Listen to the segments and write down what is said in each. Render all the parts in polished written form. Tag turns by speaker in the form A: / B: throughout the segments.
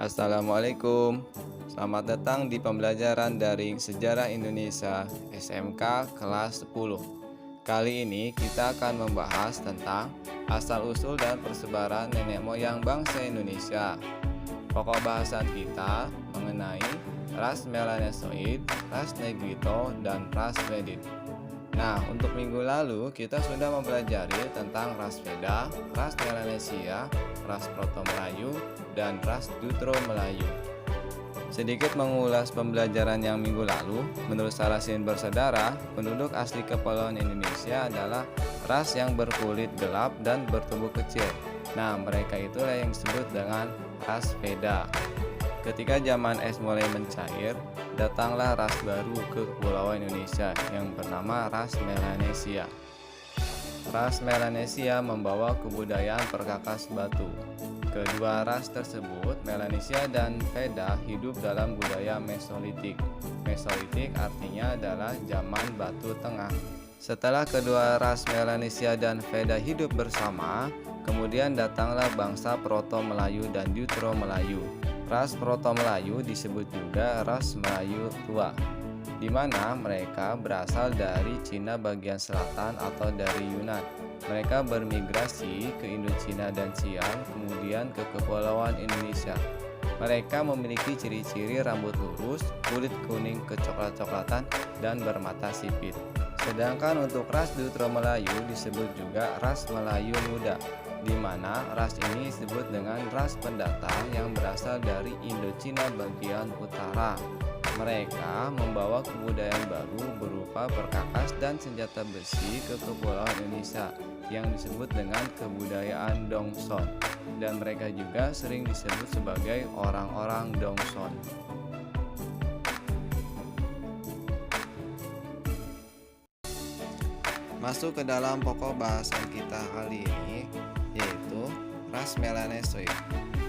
A: Assalamualaikum. Selamat datang di pembelajaran daring Sejarah Indonesia SMK kelas 10. Kali ini kita akan membahas tentang asal-usul dan persebaran nenek moyang bangsa Indonesia. Pokok bahasan kita mengenai ras Melanosoid, ras Negrito, dan ras Wedit. Nah, untuk minggu lalu kita sudah mempelajari tentang ras Veda, ras Melanesia, ras Proto-Melayu, dan ras Dutro-Melayu. Sedikit mengulas pembelajaran yang minggu lalu, menurut Sarasin bersaudara, penduduk asli Kepulauan Indonesia adalah ras yang berkulit gelap dan bertubuh kecil. Nah, mereka itulah yang disebut dengan ras Veda. Ketika zaman es mulai mencair, datanglah ras baru ke Kepulauan Indonesia yang bernama ras Melanesia. Ras Melanesia membawa kebudayaan perkakas batu. Kedua ras tersebut, Melanesia dan Veda, hidup dalam budaya Mesolitik. Mesolitik artinya adalah zaman batu tengah. Setelah kedua ras Melanesia dan Veda hidup bersama, kemudian datanglah bangsa Proto-Melayu dan Dutro-Melayu. Ras Proto-Melayu disebut juga ras Melayu tua, di mana mereka berasal dari Cina bagian selatan atau dari Yunan. Mereka bermigrasi ke Indochina dan Siam, kemudian ke Kepulauan Indonesia. Mereka memiliki ciri-ciri rambut lurus, kulit kuning kecoklat-coklatan, dan bermata sipit. Sedangkan untuk ras Dutro-Melayu disebut juga ras Melayu muda, di mana ras ini disebut dengan ras pendatang yang berasal dari Indochina bagian utara. Mereka membawa kebudayaan baru berupa perkakas dan senjata besi ke Kepulauan Indonesia yang disebut dengan kebudayaan Dongson, dan mereka juga sering disebut sebagai orang-orang Dongson. Masuk ke dalam pokok bahasan kita kali ini, yaitu ras Melanosoid.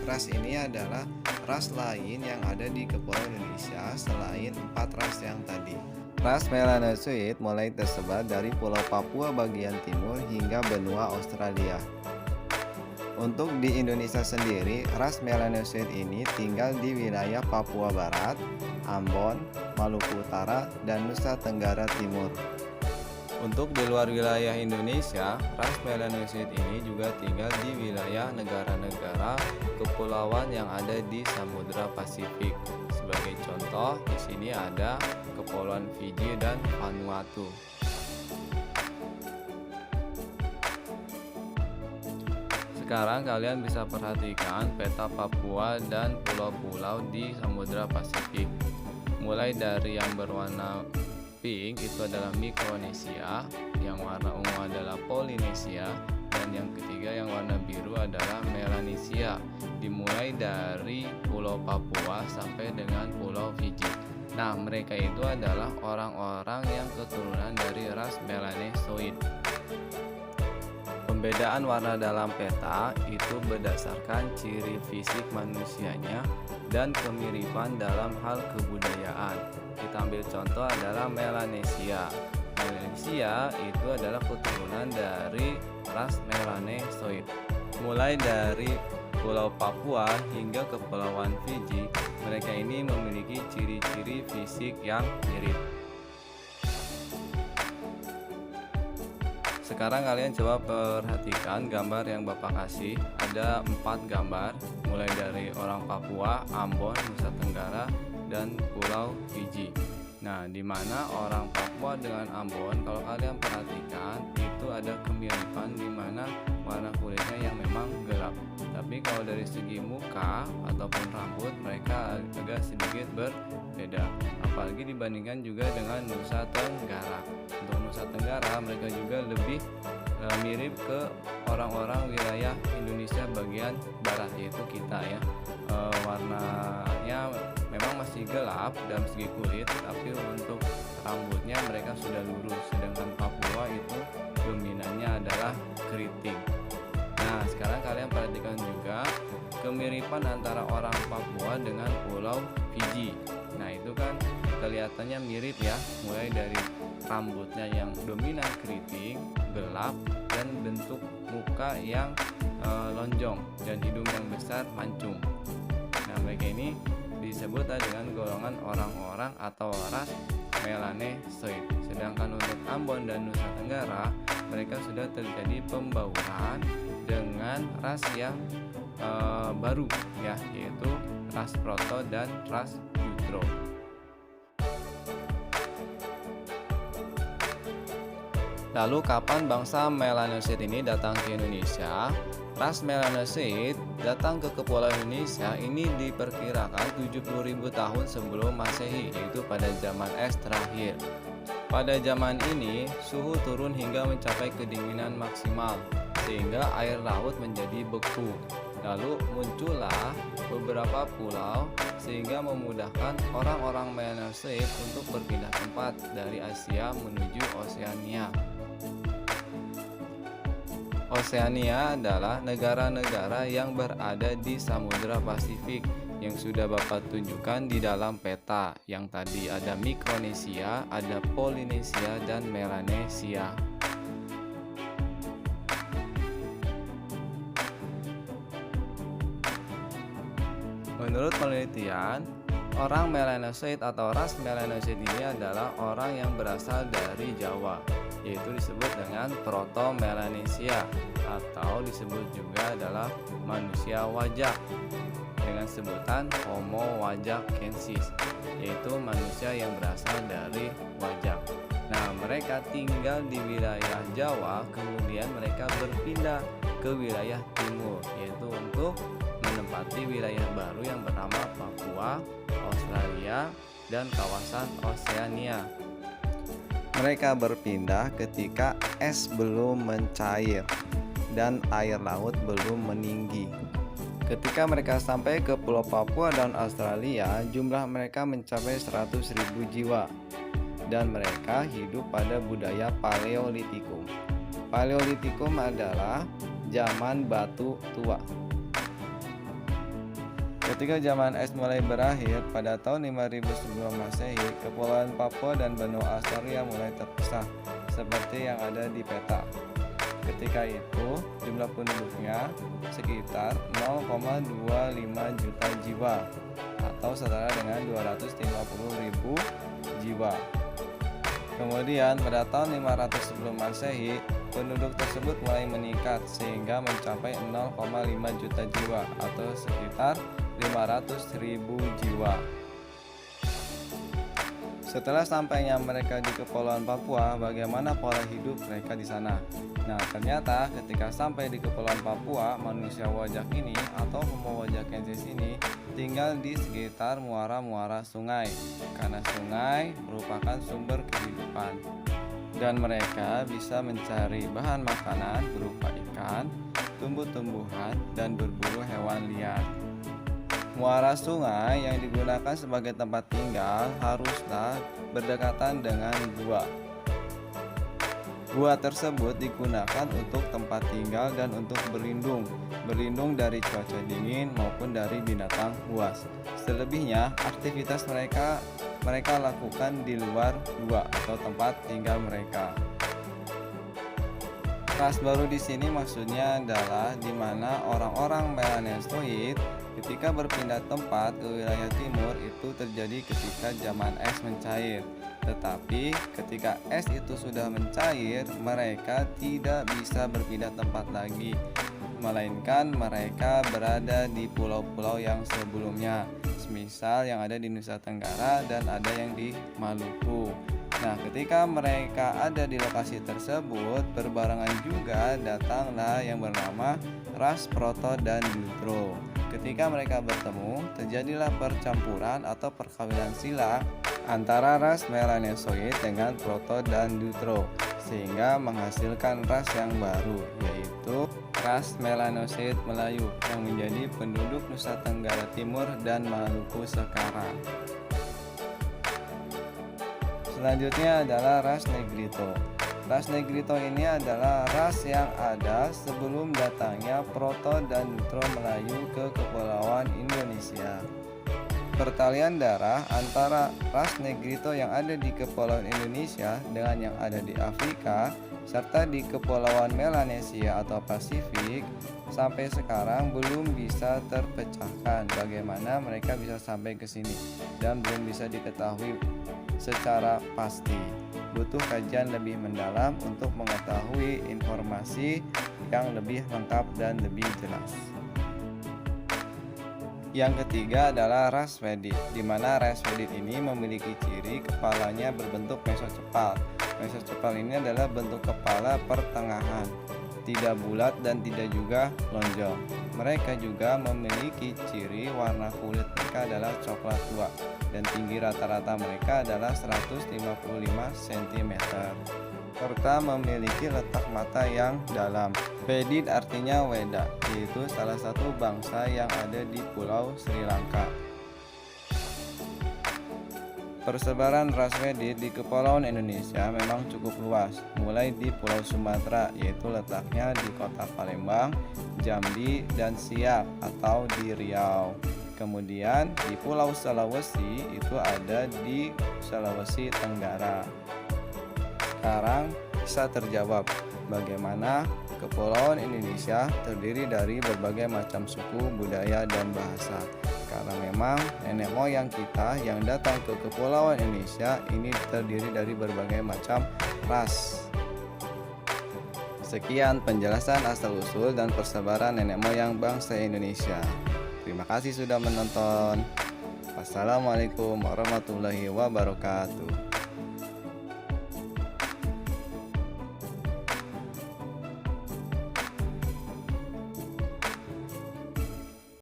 A: Ras ini adalah ras lain yang ada di Kepulauan Indonesia selain 4 ras yang tadi. Ras Melanosoid mulai tersebar dari Pulau Papua bagian timur hingga benua Australia. Untuk di Indonesia sendiri, ras Melanosoid ini tinggal di wilayah Papua Barat, Ambon, Maluku Utara, dan Nusa Tenggara Timur. Untuk di luar wilayah Indonesia, ras Melanosoid ini juga tinggal di wilayah negara-negara kepulauan yang ada di Samudra Pasifik. Sebagai contoh, di sini ada Kepulauan Fiji dan Vanuatu. Sekarang kalian bisa perhatikan peta Papua dan pulau-pulau di Samudra Pasifik. Mulai dari yang berwarna pink itu adalah Mikronesia, yang warna ungu adalah Polinesia, dan yang ketiga yang warna biru adalah Melanesia. Dimulai dari Pulau Papua sampai dengan Pulau Fiji. Nah, mereka itu adalah orang-orang yang keturunan dari ras Melanosoid. Pembedaan warna dalam peta itu berdasarkan ciri fisik manusianya dan kemiripan dalam hal kebudayaan. Kita ambil contoh adalah Melanesia. Melanesia itu adalah keturunan dari ras Melanosoid. Mulai dari Pulau Papua hingga Kepulauan Fiji, mereka ini memiliki ciri-ciri fisik yang mirip. Sekarang kalian coba perhatikan gambar yang Bapak kasih. Ada 4 gambar, mulai dari orang Papua, Ambon, Nusa Tenggara, dan Pulau Fiji. Nah, di mana orang Papua dengan Ambon, kalau kalian perhatikan itu ada kemiripan di mana warna kulitnya yang memang gelap. Tapi kalau dari segi muka ataupun rambut, mereka agak sedikit berbeda. Apalagi dibandingkan juga dengan Nusa Tenggara. Untuk Nusa Tenggara, mereka juga lebih mirip ke orang-orang wilayah Indonesia bagian barat, yaitu kita ya. Warnanya memang masih gelap dalam segi kulit, tapi untuk rambutnya mereka sudah lurus. Sedangkan Papua itu dominannya adalah keriting. Nah, sekarang kalian perhatikan juga kemiripan antara orang Papua dengan Pulau Fiji. Nah, itu kan kelihatannya mirip ya, mulai dari rambutnya yang dominan keriting, gelap, dan bentuk muka yang lonjong dan hidung yang besar mancung. Nah, mereka ini disebut dengan golongan orang-orang atau ras Melanesoid. Sedangkan untuk Ambon dan Nusa Tenggara, mereka sudah terjadi pembauran dengan ras yang baru ya, yaitu ras Proto dan ras Neutro. Lalu kapan bangsa Melanosid ini datang ke Indonesia? Ras Melanosid datang ke Kepulauan Indonesia ini diperkirakan 70.000 tahun sebelum Masehi, yaitu pada zaman es terakhir. Pada zaman ini, suhu turun hingga mencapai kedinginan maksimal, sehingga air laut menjadi beku. Lalu muncullah beberapa pulau, sehingga memudahkan orang-orang Melanosid untuk berpindah tempat dari Asia menuju Oseania. Oseania adalah negara-negara yang berada di Samudra Pasifik yang sudah Bapak tunjukkan di dalam peta, yang tadi ada Mikronesia, ada Polinesia, dan Melanesia. Menurut penelitian, orang Melanosid atau ras Melanosid ini adalah orang yang berasal dari Jawa, yaitu disebut dengan Proto-Melanesia, atau disebut juga adalah manusia wajak dengan sebutan Homo wajakensis, yaitu manusia yang berasal dari wajak. Nah, mereka tinggal di wilayah Jawa, kemudian mereka berpindah ke wilayah timur, yaitu untuk menempati wilayah baru yang bernama Papua, Australia, dan kawasan Oseania. Mereka berpindah ketika es belum mencair dan air laut belum meninggi. Ketika mereka sampai ke Pulau Papua dan Australia, jumlah mereka mencapai 100.000 jiwa dan mereka hidup pada budaya Paleolitikum. Paleolitikum adalah zaman batu tua. Ketika zaman es mulai berakhir pada tahun 5000 sebelum Masehi, Kepulauan Papua dan benua Australia mulai terpisah seperti yang ada di peta. Ketika itu, jumlah penduduknya sekitar 0,25 juta jiwa atau setara dengan 250.000 jiwa. Kemudian pada tahun 500 sebelum Masehi, penduduk tersebut mulai meningkat sehingga mencapai 0,5 juta jiwa atau sekitar 500.000 jiwa. Setelah sampainya mereka di Kepulauan Papua, bagaimana pola hidup mereka di sana? Nah, ternyata ketika sampai di Kepulauan Papua, manusia wajak ini atau Homo wajakensis ini tinggal di sekitar muara-muara sungai, karena sungai merupakan sumber kehidupan. Dan mereka bisa mencari bahan makanan berupa ikan, tumbuh-tumbuhan, dan berburu hewan liar. Muara sungai yang digunakan sebagai tempat tinggal haruslah berdekatan dengan gua. Gua tersebut digunakan untuk tempat tinggal dan untuk berlindung dari cuaca dingin maupun dari binatang buas. Selebihnya, aktivitas mereka lakukan di luar gua atau tempat tinggal mereka. Ras baru di sini maksudnya adalah di mana orang-orang Melanosoid ketika berpindah tempat ke wilayah timur itu terjadi ketika zaman es mencair. Tetapi ketika es itu sudah mencair, mereka tidak bisa berpindah tempat lagi, melainkan mereka berada di pulau-pulau yang sebelumnya, semisal yang ada di Nusa Tenggara dan ada yang di Maluku. Nah, ketika mereka ada di lokasi tersebut, berbarengan juga datanglah yang bernama ras Proto dan Neutro. Ketika mereka bertemu, terjadilah percampuran atau perkawinan silang antara ras Melanosoid dengan Proto dan Neutro, sehingga menghasilkan ras yang baru, yaitu ras Melanosid Melayu yang menjadi penduduk Nusa Tenggara Timur dan Maluku sekarang. Selanjutnya adalah ras Negrito. Ras Negrito ini adalah ras yang ada sebelum datangnya Proto dan Neutro Melayu ke Kepulauan Indonesia. Pertalian darah antara ras Negrito yang ada di Kepulauan Indonesia dengan yang ada di Afrika serta di Kepulauan Melanesia atau Pasifik sampai sekarang belum bisa terpecahkan bagaimana mereka bisa sampai ke sini dan belum bisa diketahui secara pasti. Butuh kajian lebih mendalam untuk mengetahui informasi yang lebih lengkap dan lebih jelas. Yang ketiga adalah ras Swedish, di mana ras Swedish ini memiliki ciri kepalanya berbentuk mesocepal. Mesocepal ini adalah bentuk kepala pertengahan, tidak bulat dan tidak juga lonjong. Mereka juga memiliki ciri warna kulit mereka adalah coklat tua dan tinggi rata-rata mereka adalah 155 cm. Serta memiliki letak mata yang dalam. Pedid artinya Weda, yaitu salah satu bangsa yang ada di Pulau Sri Lanka. Persebaran ras Swedish di Kepulauan Indonesia memang cukup luas, mulai di Pulau Sumatera, yaitu letaknya di Kota Palembang, Jambi, dan Siak atau di Riau. Kemudian di Pulau Sulawesi itu ada di Sulawesi Tenggara. Sekarang bisa terjawab bagaimana Kepulauan Indonesia terdiri dari berbagai macam suku, budaya, dan bahasa. Karena memang nenek moyang kita yang datang ke Kepulauan Indonesia ini terdiri dari berbagai macam ras. Sekian penjelasan asal-usul dan persebaran nenek moyang bangsa Indonesia. Terima kasih sudah menonton. Wassalamualaikum warahmatullahi wabarakatuh.